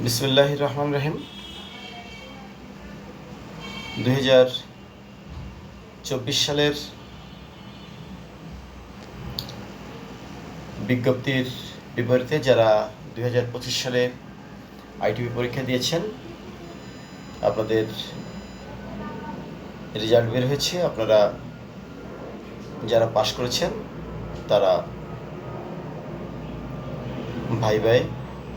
বিসমিল্লাহির রহমানির রহিম। 2024 সালের বিজ্ঞপ্তির বিপরীতে যারা 2025 সালে আইটিপি পরীক্ষা দিয়েছেন, আপনাদের রেজাল্ট বের হয়েছে। আপনারা যারা পাশ করেছেন তারা ভাইভায়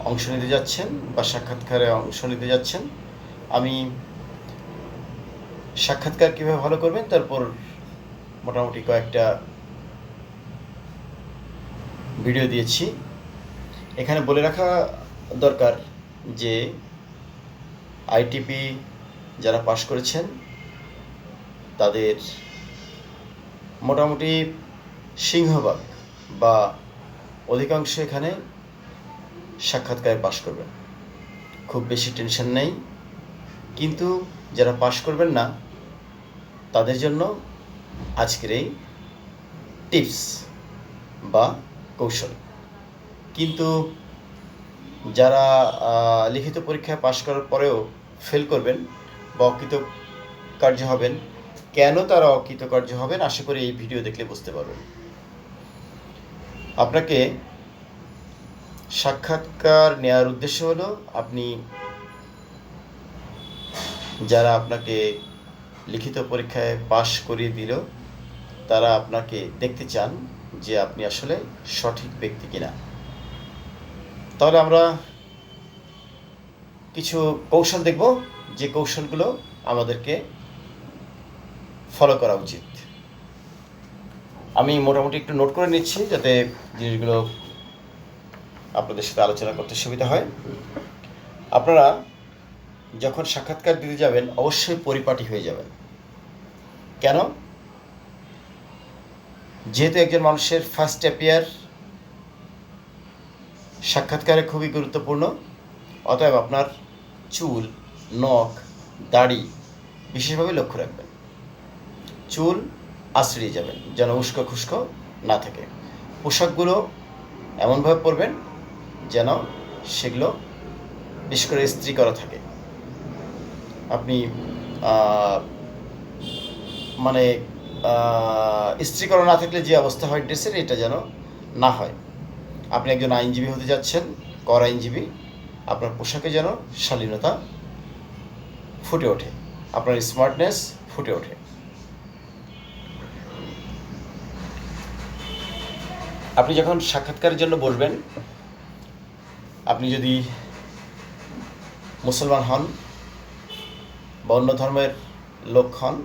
অংশ নিতে যাচ্ছেন বা সাক্ষাৎকারে অংশ নিতে যাচ্ছেন। আমি সাক্ষাৎকার কীভাবে ভালো করবেন তারপর মোটামুটি কয়েকটা ভিডিও দিয়েছি। এখানে বলে রাখা দরকার যে আইটিপি যারা পাশ করেছেন তাদের মোটামুটি সিংহভাগ বা অধিকাংশ এখানে সাক্ষাৎকারে পাশ করবেন, খুব বেশি টেনশন নেই। কিন্তু যারা পাশ করবেন না তাদের জন্য আজকের এই টিপস বা কৌশল। কিন্তু যারা লিখিত পরীক্ষায় পাশ করার পরেও ফেল করবেন বা অকৃতকার্য হবেন, কেন তারা অকৃতকার্য হবেন আশা করি এই ভিডিও দেখলে বুঝতে পারবেন। আপনাকে সাক্ষাৎকার নেওয়ার উদ্দেশ্য হলো আপনি যারা আপনাকে লিখিত পরীক্ষায় পাশ করিয়ে দিল তারা আপনাকে দেখতে চান যে আপনি আসলে সঠিক ব্যক্তি কিনা। তাহলে আমরা কিছু কৌশল দেখব, যে কৌশলগুলো আমাদেরকে ফলো করা উচিত। আমি মোটামুটি একটু নোট করে নিচ্ছি যাতে জিনিসগুলো আপনাদের সাথে আলোচনা করতে সুবিধা হয়। আপনারা যখন সাক্ষাৎকার দিতে যাবেন অবশ্যই পরিপাটি হয়ে যাবেন। কেন? যেহেতু একজন মানুষের ফার্স্ট অ্যাপিয়ার সাক্ষাৎকারে খুবই গুরুত্বপূর্ণ, অতএব আপনার চুল, নখ, দাড়ি বিশেষভাবে লক্ষ্য রাখবেন। চুল আঁচড়িয়ে যাবেন যেন উস্কো খুস্কো না থাকে। পোশাকগুলো এমনভাবে পরবেন যেন সেগুলো বিশেষ করে ইস্ত্রি করা থাকে। আপনি মানে ইস্ত্রি করা না থাকলে যে অবস্থা হয় ড্রেসের, এটা যেন না হয়। আপনি একজন আইনজীবী হতে যাচ্ছেন, কর আইনজীবী, আপনার পোশাকে যেন শালীনতা ফুটে ওঠে, আপনার স্মার্টনেস ফুটে ওঠে। আপনি যখন সাক্ষাৎকারের জন্য বসবেন, আপনি যদি মুসলমান হন বা অন্য ধর্মের লোক হন,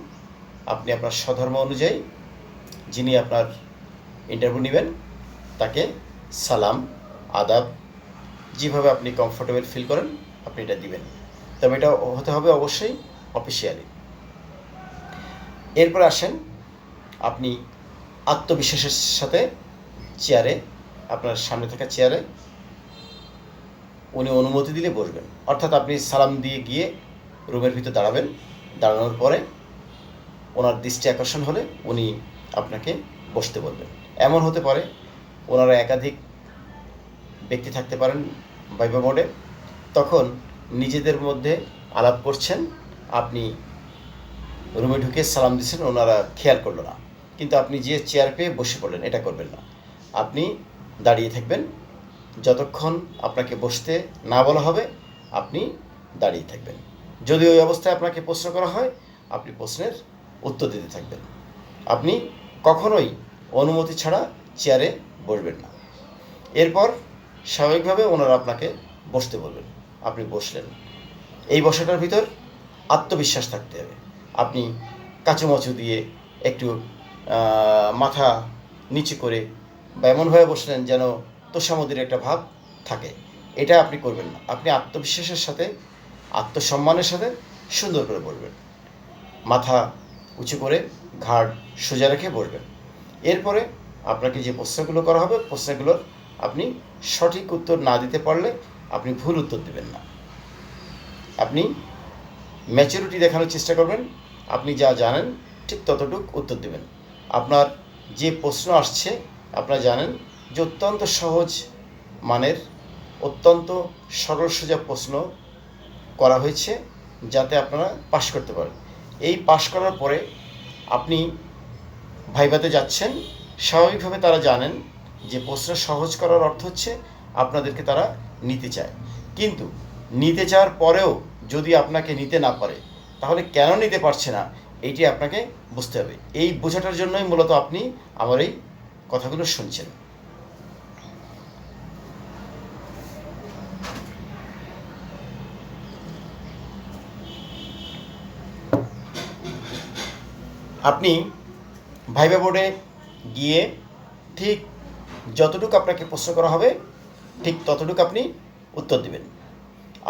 আপনি আপনার স্বধর্ম অনুযায়ী যিনি আপনার ইন্টারভিউ নেবেন তাকে সালাম, আদাব, যেভাবে আপনি কমফোর্টেবল ফিল করেন আপনি এটা দিবেন। তবে এটা হতে হবে অবশ্যই অফিসিয়ালি। এরপর আসেন, আপনি আত্মবিশ্বাসের সাথে চেয়ারে, আপনার সামনে থাকা চেয়ারে উনি অনুমতি দিলে বসবেন। অর্থাৎ আপনি সালাম দিয়ে গিয়ে রুমের ভিতর দাঁড়াবেন। দাঁড়ানোর পরে ওনার দৃষ্টি আকর্ষণ হলে উনি আপনাকে বসতে বলবেন। এমন হতে পারে ওনারা একাধিক ব্যক্তি থাকতে পারেন ভাইবা মোডে, তখন নিজেদের মধ্যে আলাপ করছেন, আপনি রুমে ঢুকে সালাম দিচ্ছেন, ওনারা খেয়াল করলো না, কিন্তু আপনি যে চেয়ার পেয়ে বসে পড়লেন, এটা করবেন না। আপনি দাঁড়িয়ে থাকবেন যতক্ষণ আপনাকে বসতে না বলা হবে, আপনি দাঁড়িয়ে থাকবেন। যদি ওই অবস্থায় আপনাকে প্রশ্ন করা হয়, আপনি প্রশ্নের উত্তর দিতে থাকবেন। আপনি কখনোই অনুমতি ছাড়া চেয়ারে বসবেন না। এরপর স্বাভাবিকভাবে ওনারা আপনাকে বসতে বলবেন, আপনি বসলেন। এই বসাটার ভিতর আত্মবিশ্বাস থাকতে হবে। আপনি কাচুমাচু দিয়ে একটু মাথা নিচু করে বা এমনভাবে বসলেন যেন তোষামোদির একটা ভাব থাকে, এটা আপনি করবেন না। আপনি আত্মবিশ্বাসের সাথে, আত্মসম্মানের সাথে সুন্দর করে বসবেন, মাথা উঁচু করে ঘাড় সোজা রেখে বসবেন। এরপরে আপনাকে যে প্রশ্নগুলো করা হবে, প্রশ্নগুলোর আপনি সঠিক উত্তর না দিতে পারলে আপনি ভুল উত্তর দেবেন না। আপনি ম্যাচুরিটি দেখানোর চেষ্টা করবেন, আপনি যা জানেন ঠিক ততটুকু উত্তর দেবেন। আপনার যে প্রশ্ন আসছে আপনারা জানেন যে অত্যন্ত সহজ মানের অত্যন্ত সরল সোজা প্রশ্ন করা হয়েছে যাতে আপনারা পাশ করতে পারেন। এই পাশ করার পরে আপনি ভাইভাতে যাচ্ছেন, স্বাভাবিকভাবে তারা জানেন যে প্রশ্ন সহজ করার অর্থ হচ্ছে আপনাদেরকে তারা নিতে চায়। কিন্তু নিতে চাওয়ার পরেও যদি আপনাকে নিতে না পারে, তাহলে কেন নিতে পারছে না এইটি আপনাকে বুঝতে হবে। এই বোঝাটার জন্যই মূলত আপনি আমার এই কথাগুলো শুনছেন। আপনি ভাইভা বোর্ডে গিয়ে ঠিক যতটুকু আপনাকে প্রশ্ন করা হবে ঠিক ততটুকু আপনি উত্তর দেবেন।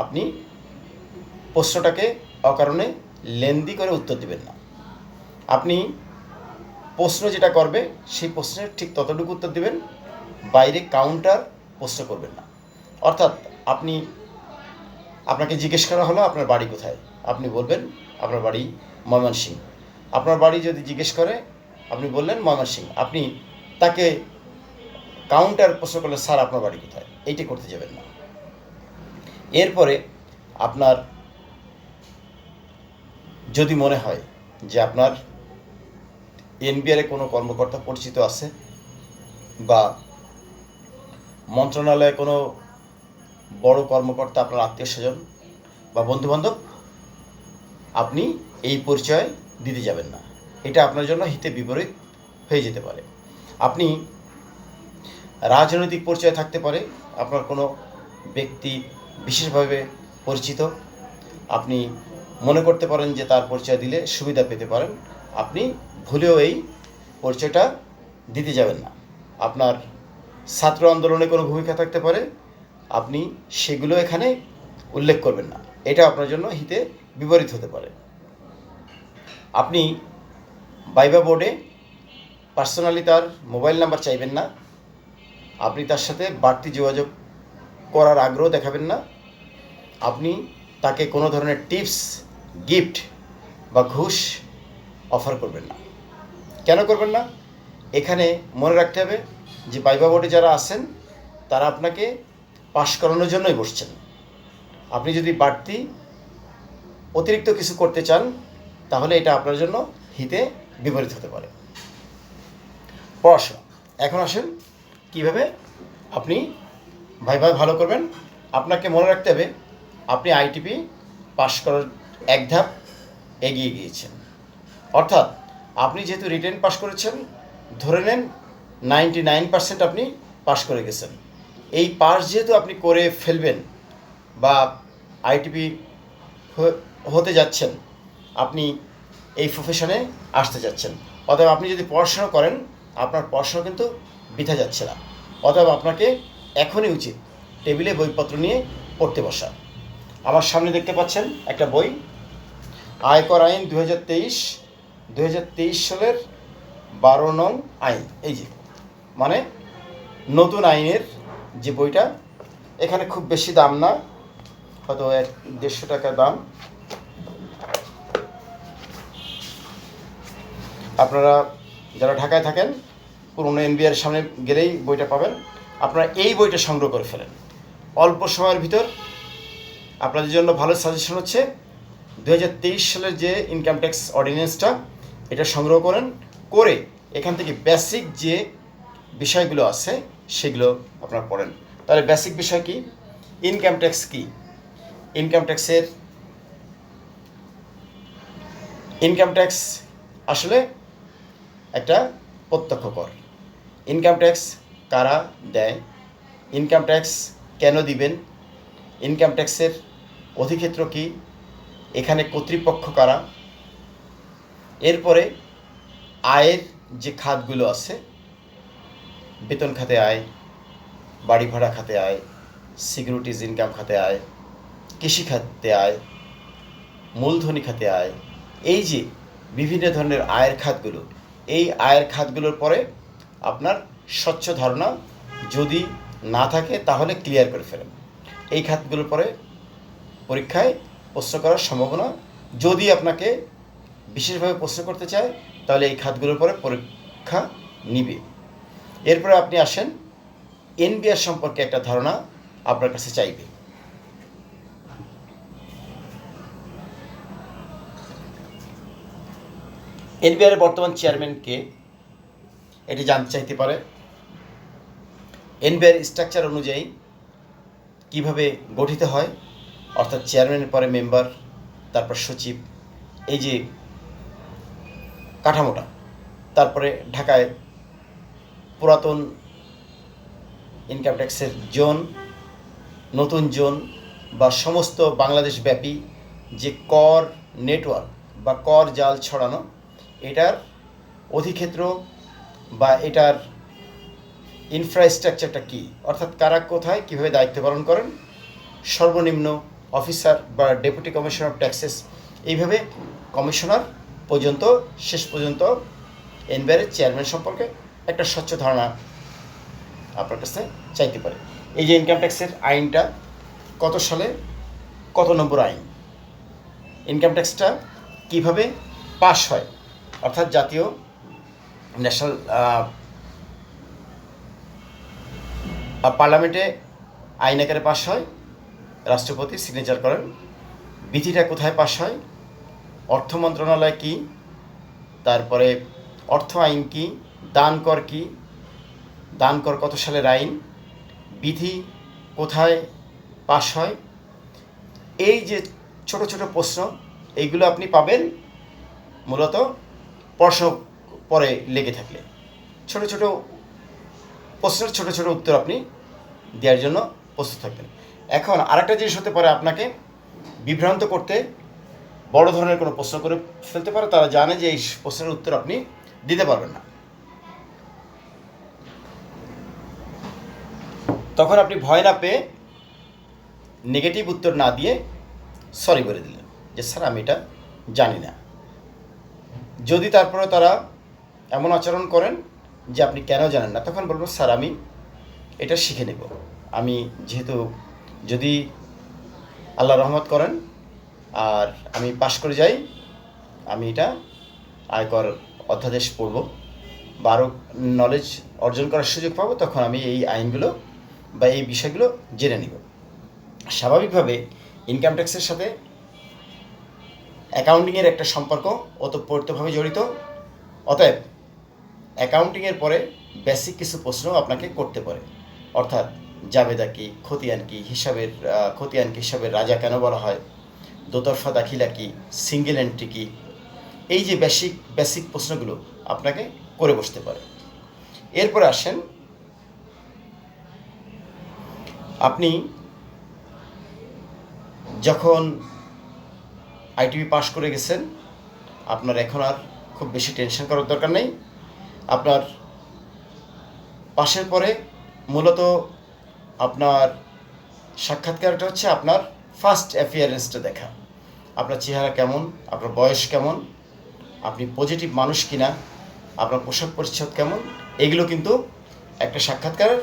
আপনি প্রশ্নটাকে অকারণে লেন্দি করে উত্তর দেবেন না। আপনি প্রশ্ন যেটা করবে সেই প্রশ্নের ঠিক ততটুকু উত্তর দেবেন, বাইরে কাউন্টার প্রশ্ন করবেন না। অর্থাৎ আপনাকে জিজ্ঞেস করা হলো আপনার বাড়ি কোথায়, আপনি বলবেন আপনার বাড়ি ময়মনসিংহ। আপনার বাড়ি যদি জিজ্ঞেস করে আপনি বললেন ময়মনসিংহ, আপনি তাকে কাউন্টার প্রশ্ন করলে স্যার আপনার বাড়ি কোথায়, এইটি করতে যাবেন না। এরপরে আপনার যদি মনে হয় যে আপনার এনবিআরে কোনো কর্মকর্তা পরিচিত আছে বা মন্ত্রণালয়ে কোনো বড় কর্মকর্তা আপনার আত্মীয় স্বজন বা বন্ধুবান্ধব, আপনি এই পরিচয় দিতে যাবেন না। এটা আপনার জন্য হিতে বিপরীত হয়ে যেতে পারে। আপনি রাজনৈতিক পরিচয় থাকতে পারে, আপনার কোনো ব্যক্তি বিশেষভাবে পরিচিত, আপনি মনে করতে পারেন যে তার পরিচয় দিলে সুবিধা পেতে পারেন, আপনি ভুলেও এই পরিচয়টা দিতে যাবেন না। আপনার ছাত্র আন্দোলনে কোনো ভূমিকা থাকতে পারে, আপনি সেগুলো এখানে উল্লেখ করবেন না। এটা আপনার জন্য হিতে বিপরীত হতে পারে। আপনি ভাইভা বোর্ডে পার্সোনালি তার মোবাইল নাম্বার চাইবেন না, আপনি তার সাথে বাড়তি যোগাযোগ করার আগ্রহ দেখাবেন না, আপনি তাকে কোনো ধরনের টিপস, গিফট বা ঘুষ অফার করবেন না। কেন করবেন না? এখানে মনে রাখতে হবে যে ভাইভা বোর্ডে যারা আছেন তারা আপনাকে পাশ করানোর জন্যই বসছেন। আপনি যদি বাড়তি অতিরিক্ত কিছু করতে চান তাহলে এটা আপনার জন্য হিতে বিপরীত হতে পারে। পড়াশোনা। এখন আসেন কীভাবে আপনি ভাইভা ভালো করবেন। আপনাকে মনে রাখতে হবে আপনি আইটিপি পাশ করার এক ধাপ এগিয়ে গিয়েছেন। অর্থাৎ আপনি যেহেতু রিটেন পাশ করেছেন, ধরে নেন 99% আপনি পাশ করে গেছেন। এই পাস যেহেতু আপনি করে ফেলবেন বা আইটিপি হতে যাচ্ছেন, আপনি এই প্রফেশনে আসতে যাচ্ছেন, অতএব আপনি যদি পড়াশোনা করেন আপনার পড়াশোনা কিন্তু বৃথা যাচ্ছে না। অতএব আপনাকে এখনই উচিত টেবিলে বইপত্র নিয়ে পড়তে বসা। আমার সামনে দেখতে পাচ্ছেন একটা বই, আয়কর আইন 2023 সালের 12 নং আইন। এই যে মানে নতুন আইনের যে বইটা, এখানে খুব বেশি দাম না, হয়তো 150 টাকা দাম। আপনারা যারা ঢাকায় থাকেন পুরনো এনবিআর সামনে গেলেই বইটা পাবেন। আপনারা এই বইটা সংগ্রহ করে ফেলেন অল্প সময়ের ভিতর। আপনাদের জন্য ভালো সাজেশন হচ্ছে 2023 সালের যে ইনকাম ট্যাক্স অর্ডিন্যান্সটা, এটা সংগ্রহ করে এখান থেকে বেসিক যে বিষয়গুলো আছে সেগুলো আপনারা পড়েন। তাহলে বেসিক বিষয় কি? ইনকাম ট্যাক্স কি? ইনকাম ট্যাক্স আসলে একটা প্রত্যক্ষ কর। ইনকাম ট্যাক্স কারা দেয়, ইনকাম ট্যাক্স কেন দিবেন, ইনকাম ট্যাক্সের অধিক্ষেত্র কি, এখানে কর্তৃপক্ষ কারা, এরপরে আয়ের যে খাতগুলো আছে, বেতন খাতে আয়, বাড়ি ভাড়া খাতে আয়, সিকিউরিটিজ ইনকাম খাতে আয়, কৃষি খাতে আয়, মূলধনী খাতে আয়, এই যে বিভিন্ন ধরনের আয়ের খাতগুলো, এই আয়ের খাতগুলোর পরে আপনার স্বচ্ছ ধারণা যদি না থাকে তাহলে ক্লিয়ার করে ফেলেন। এই খাতগুলোর পরে পরীক্ষায় প্রশ্ন করার সম্ভাবনা, যদি আপনাকে বিশেষভাবে প্রশ্ন করতে চায় তাহলে এই খাতগুলোর পরে পরীক্ষা নিবে। এরপরে আপনি আসেন এনবিআর সম্পর্কে একটা ধারণা আপনার কাছে চাইবে। এনবিআর বর্তমান চেয়ারম্যানকে এটি জানতে চাইতে পারে। এনবিআর স্ট্রাকচার অনুযায়ী কিভাবে গঠিত হয়, অর্থাৎ চেয়ারম্যানের পরে মেম্বার, তারপর সচিব, এই যে কাঠামোটা। তারপরে ঢাকায় পুরাতন ইনকাম ট্যাক্সের জোন, নতুন জোন বা সমস্ত বাংলাদেশ ব্যাপী যে কর নেটওয়ার্ক বা কর জাল ছড়ানো, এটার অধিক্ষেত্র বা এটার ইনফ্রাস্ট্রাকচারটা কী, অর্থাৎ কারা কোথায় কীভাবে দায়িত্ব পালন করেন, সর্বনিম্ন অফিসার বা ডেপুটি কমিশনার অফ ট্যাক্সেস, এইভাবে কমিশনার পর্যন্ত শেষ পর্যন্ত এনবিআরের চেয়ারম্যান সম্পর্কে একটা স্বচ্ছ ধারণা আপনার কাছে চাইতে পারে। এই যে ইনকাম ট্যাক্সের আইনটা কত সালে, কত নম্বর আইন, ইনকাম ট্যাক্সটা কীভাবে পাস হয়, অর্থাৎ জাতীয় ন্যাশনাল পার্লামেন্টে আইন আকারে পাস হয়, রাষ্ট্রপতি সিগনেচার করেন, বিধিটা কোথায় পাস হয়, অর্থ মন্ত্রণালয় কী, তারপরে অর্থ আইন কী, দান কর কী, দান কর কত সালের আইন, বিধি কোথায় পাস হয়, এই যে ছোট ছোট প্রশ্ন, এইগুলো আপনি পাবেন মূলত প্রশ্ন পরে লেগে থাকলে। ছোট ছোট প্রশ্নের ছোট ছোট উত্তর আপনি দেওয়ার জন্য প্রস্তুত থাকবেন। এখন আরেকটা জিনিস হতে পারে, আপনাকে বিভ্রান্ত করতে বড় ধরনের কোনো প্রশ্ন করে ফেলতে পারে, তারা জানে যে এই প্রশ্নের উত্তর আপনি দিতে পারবেন না। তখন আপনি ভয় না পেয়ে নেগেটিভ উত্তর না দিয়ে সরি বলে দিলেন যে স্যার আমি এটা জানি না। যদি তারপরে তারা এমন আচরণ করেন যে আপনি কেন জানেন না, তখন বলবো স্যার আমি এটা শিখে নেব। আমি যেহেতু যদি আল্লাহ রহমত করেন আর আমি পাশ করে যাই, আমি এটা আয়কর অধ্যাদেশ পড়ব বা আরও নলেজ অর্জন করার সুযোগ পাবো, তখন আমি এই আইনগুলো বা এই বিষয়গুলো জেনে নিব। স্বাভাবিকভাবে ইনকাম ট্যাক্সের সাথে অ্যাকাউন্টিংয়ের একটা সম্পর্ক ওতপ্রোতভাবে জড়িত। অতএব অ্যাকাউন্টিংয়ের পরে বেসিক কিছু প্রশ্ন আপনাকে করতে পারে, অর্থাৎ জাবেদা কী, খতিয়ান কী, খতিয়ানকে হিসাবের রাজা কেন বলা হয়, দোতরফা দাখিলা কী, সিঙ্গেল এন্ট্রি কী, এই যে বেসিক প্রশ্নগুলো আপনাকে করে বসতে পারে। এরপরে আসেন, আপনি যখন আইটিভি পাশ করে গেছেন, আপনার এখন আর খুব বেশি টেনশন করার দরকার নেই। আপনার পাশের পরে মূলত আপনার সাক্ষাৎকারটা হচ্ছে আপনার ফার্স্ট অ্যাপিয়ারেন্সটা দেখা, আপনার চেহারা কেমন, আপনার বয়স কেমন, আপনি পজিটিভ মানুষ কিনা, আপনার পোশাক পরিচ্ছদ কেমন, এগুলো কিন্তু একটা সাক্ষাৎকারের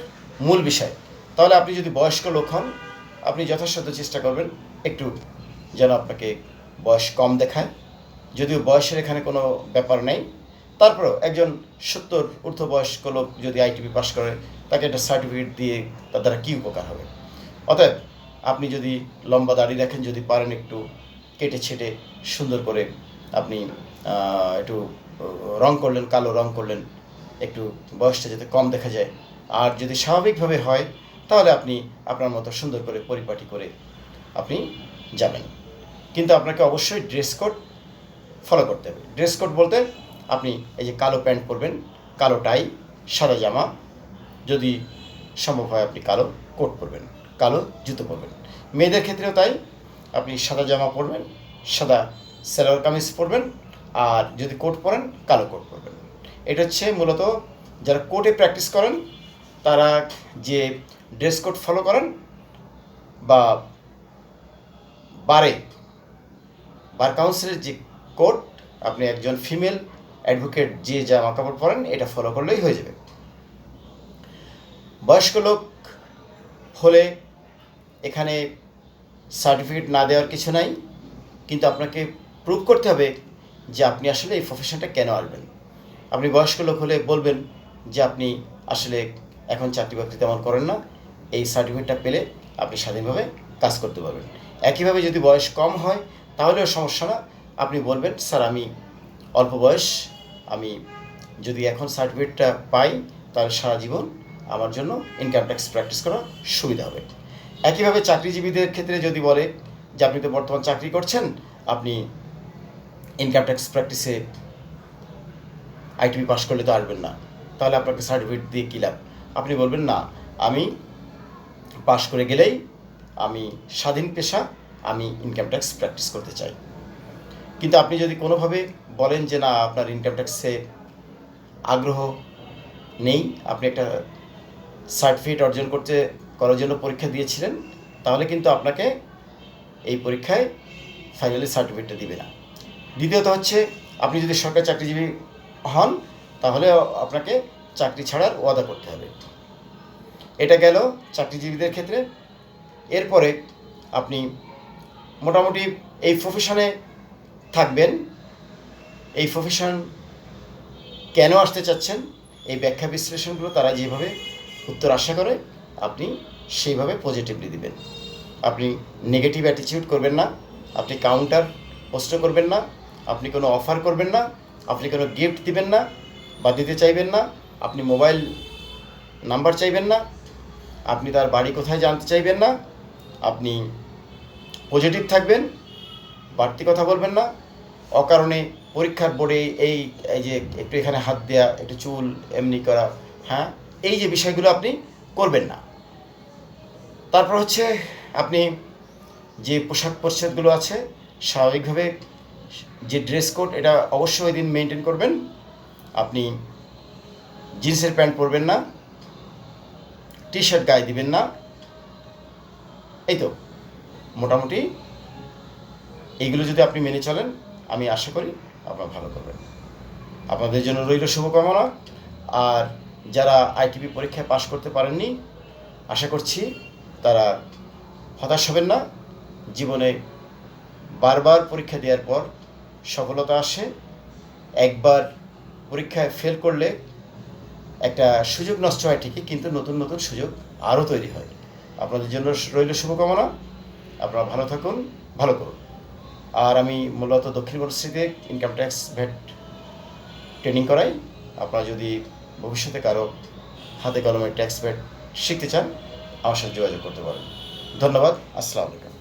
মূল বিষয়। তাহলে আপনি যদি বয়স্ক লোক হন, আপনি যথাসাধ্য চেষ্টা করবেন একটু যেন আপনাকে বয়স কম দেখায়, যদিও বয়সের এখানে কোনো ব্যাপার নেই। তারপরেও একজন 70 ঊর্ধ্ব বয়স্ক লোক যদি আইটিভি পাস করে, তাকে একটা সার্টিফিকেট দিয়ে তার দ্বারা কী উপকার হবে। অতএব আপনি যদি লম্বা দাড়ি রাখেন, যদি পারেন একটু কেটে ছেটে সুন্দর করে আপনি একটু রং করলেন, কালো রং করলেন, একটু বয়সটা যাতে কম দেখা যায়। আর যদি স্বাভাবিকভাবে হয়, তাহলে আপনি আপনার মতো সুন্দর করে পরিপাটি করে আপনি যাবেন। কিন্তু আপনাকে অবশ্যই ড্রেস কোড ফলো করতে হবে। ড্রেস কোড বলতে আপনি এই যে কালো প্যান্ট পরবেন, কালো টাই, সাদা জামা, যদি সম্ভব হয় আপনি কালো কোট পরবেন, কালো জুতো পরবেন। মেয়েদের ক্ষেত্রেও তাই, আপনি সাদা জামা পরবেন, সাদা সালোয়ার কামিজ পরবেন, আর যদি কোট পরেন কালো কোট পরবেন। এটা হচ্ছে মূলত যারা কোর্টে প্র্যাকটিস করেন তারা যে ড্রেস কোড ফলো করেন, বা বার কাউন্সিলের যে কোড, আপনি একজন ফিমেল অ্যাডভোকেট যে জামা কাপড় পরেন এটা ফলো করলেই হয়ে যাবে। বয়স্ক লোক হলে এখানে সার্টিফিকেট না দেওয়ার কিছু নাই, কিন্তু আপনাকে প্রুভ করতে হবে যে আপনি আসলে এই প্রফেশনটা কেন আসবেন। আপনি বয়স্ক লোক হলে বলবেন যে আপনি আসলে এখন চাকরি বাকরি তেমন করেন না, এই সার্টিফিকেটটা পেলে আপনি স্বাধীনভাবে কাজ করতে পারবেন। একইভাবে যদি বয়স কম হয় তাহলেও সমস্যা না, আপনি বলবেন স্যার আমি অল্প বয়স, আমি যদি এখন সার্টিফিকেটটা পাই তাহলে সারা জীবন আমার জন্য ইনকাম ট্যাক্স প্র্যাকটিস করা সুবিধা হবে। একইভাবে চাকরিজীবীদের ক্ষেত্রে যদি বলে যে আপনি তো বর্তমান চাকরি করছেন, আপনি ইনকাম ট্যাক্স প্র্যাকটিসে আইটিপি পাস করলে তো আসবেন না, তাহলে আপনাকে সার্টিফিকেট দিয়ে কী লাভ? আপনি বলবেন না, আমি পাস করে গেলেই আমি স্বাধীন পেশা, আমি ইনকাম ট্যাক্স প্র্যাকটিস করতে চাই। কিন্তু আপনি যদি কোনোভাবে বলেন যে না আপনার ইনকাম ট্যাক্সে আগ্রহ নেই, আপনি একটা সার্টিফিকেট অর্জন করার জন্য পরীক্ষা দিয়েছিলেন, তাহলে কিন্তু আপনাকে এই পরীক্ষায় ফাইনালি সার্টিফিকেটটা দিবে না। দ্বিতীয়ত হচ্ছে, আপনি যদি সরকারি চাকরিজীবী হন তাহলে আপনাকে চাকরি ছাড়ার ওয়াদা করতে হবে। এটা গেল চাকরিজীবীদের ক্ষেত্রে। এরপরে আপনি মোটামুটি এই প্রফেশনে থাকবেন, এই প্রফেশন কেন আসতে চাচ্ছেন, এই ব্যাখ্যা বিশ্লেষণগুলো তারা যেভাবে উত্তর আশা করে আপনি সেইভাবে পজিটিভলি দিবেন। আপনি নেগেটিভ অ্যাটিটিউড করবেন না, আপনি কাউন্টার প্রশ্ন করবেন না, আপনি কোনো অফার করবেন না, আপনি কোনো গিফট দিবেন না বা দিতে চাইবেন না, আপনি মোবাইল নাম্বার চাইবেন না, আপনি তার বাড়ি কোথায় জানতে চাইবেন না, আপনি পজিটিভ থাকবেন, বাড়তি কথা বলবেন না, অকারণে পরীক্ষার বোর্ডে এই যে একটু এখানে হাত দেওয়া, একটু চুল এমনি করা, হ্যাঁ, এই যে বিষয়গুলো আপনি করবেন না। তারপর হচ্ছে আপনি যে পোশাক পরিচ্ছদগুলো আছে স্বাভাবিকভাবে যে ড্রেস কোড, এটা অবশ্যই ওই দিন মেনটেন করবেন। আপনি জিন্সের প্যান্ট পরবেন না, টি শার্ট গায়ে দিবেন না। এই তো মোটামুটি এইগুলো যদি আপনি মেনে চলেন, আমি আশা করি আপনারা ভালো করবেন। আপনাদের জন্য রইল শুভকামনা। আর যারা আইটিপি পরীক্ষায় পাশ করতে পারেননি, আশা করছি তারা হতাশ হবেন না। জীবনে বারবার পরীক্ষা দেওয়ার পর সফলতা আসে। একবার পরীক্ষায় ফেল করলে একটা সুযোগ নষ্ট হয় ঠিকই, কিন্তু নতুন নতুন সুযোগ আরও তৈরি হয়। আপনাদের জন্য রইল শুভকামনা। আপনারা ভালো থাকুন, ভালো করুন। আর আমি মূলত দক্ষিণ ইউনিভার্সিটিতে ইনকাম ট্যাক্স ভ্যাট ট্রেনিং করাই। আপনারা যদি ভবিষ্যতে কারো হাতে কলমে ট্যাক্স ভ্যাট শিখতে চান, আমার সাথে যোগাযোগ করতে পারেন। ধন্যবাদ। আসসালামু আলাইকুম।